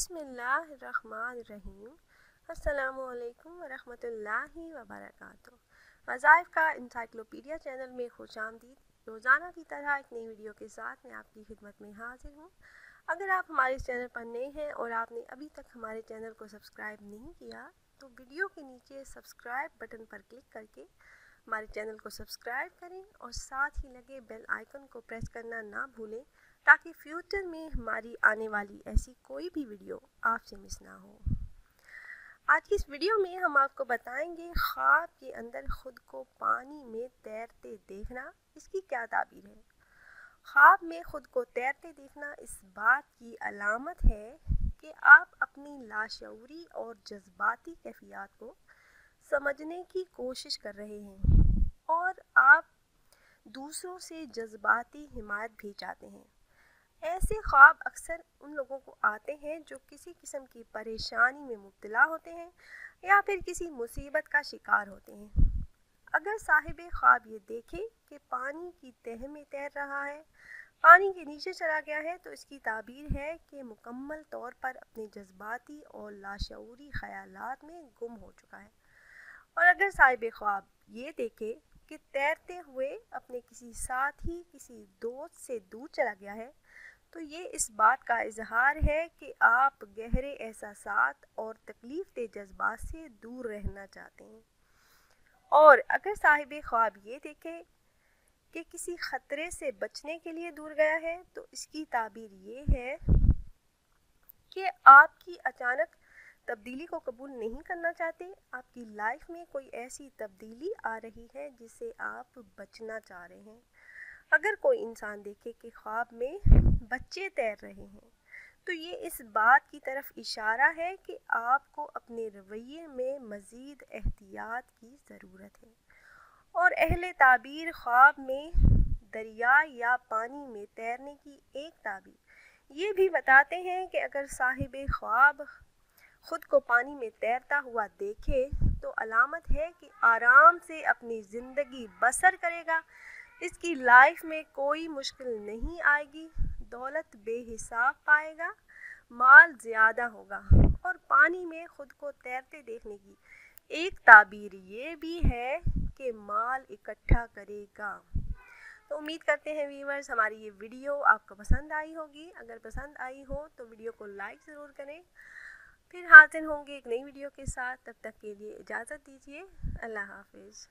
बिस्मिल्लाहिर्रहमानिर्रहीम। अस्सलाम वालेकुम वरहमतुल्लाहि वबरकातुह। वज़ाइफ का इंसाइक्लोपीडिया चैनल में खुश आमदीद। रोज़ाना की तरह एक नई वीडियो के साथ मैं आपकी खिदमत में हाजिर हूँ। अगर आप हमारे इस चैनल पर नए हैं और आपने अभी तक हमारे चैनल को सब्सक्राइब नहीं किया तो वीडियो के नीचे सब्सक्राइब बटन पर क्लिक करके हमारे चैनल को सब्सक्राइब करें और साथ ही लगे बेल आइकन को प्रेस करना ना भूलें ताकि फ्यूचर में हमारी आने वाली ऐसी कोई भी वीडियो आपसे मिस ना हो। आज की इस वीडियो में हम आपको बताएंगे ख्वाब के अंदर खुद को पानी में तैरते देखना, इसकी क्या ताबीर है। ख्वाब में खुद को तैरते देखना इस बात की अलामत है कि आप अपनी लाशऊरी और जज्बाती कैफियत को समझने की कोशिश कर रहे हैं और आप दूसरों से जज्बाती हिमायत भी चाहते हैं। ऐसे ख्वाब अक्सर उन लोगों को आते हैं जो किसी किस्म की परेशानी में मुब्तला होते हैं या फिर किसी मुसीबत का शिकार होते हैं। अगर साहिब ख्वाब ये देखे कि पानी की तह में तैर रहा है, पानी के नीचे चला गया है, तो इसकी ताबीर है कि मुकम्मल तौर पर अपने जज्बाती और लाशऊरी ख्यालात में गुम हो चुका है। और अगर साहिब ख्वाब ये देखे कि तैरते हुए अपने किसी साथी, किसी दोस्त से दूर चला गया है, तो ये इस बात का इजहार है कि आप गहरे एहसासात और तकलीफ दे जज्बात से दूर रहना चाहते हैं। और अगर साहिब ख्वाब ये देखे कि किसी ख़तरे से बचने के लिए दूर गया है, तो इसकी ताबीर ये है कि आपकी अचानक तब्दीली को कबूल नहीं करना चाहते। आपकी लाइफ में कोई ऐसी तब्दीली आ रही है जिससे आप बचना चाह रहे हैं। अगर कोई इंसान देखे कि ख्वाब में बच्चे तैर रहे हैं, तो ये इस बात की तरफ इशारा है कि आपको अपने रवैये में मज़ीद एहतियात की ज़रूरत है। और अहले ताबीर ख्वाब में दरिया या पानी में तैरने की एक ताबीर ये भी बताते हैं कि अगर साहिब ख्वाब खुद को पानी में तैरता हुआ देखे तो अलामत है कि आराम से अपनी ज़िंदगी बसर करेगा, इसकी लाइफ में कोई मुश्किल नहीं आएगी, दौलत बेहिसाब पाएगा, माल ज़्यादा होगा। और पानी में खुद को तैरते देखने की एक ताबीर ये भी है कि माल इकट्ठा करेगा। तो उम्मीद करते हैं व्यूअर्स हमारी ये वीडियो आपको पसंद आई होगी। अगर पसंद आई हो तो वीडियो को लाइक ज़रूर करें। फिर हाजिर होंगे एक नई वीडियो के साथ, तब तक के लिए इजाज़त दीजिए। अल्लाह हाफिज़।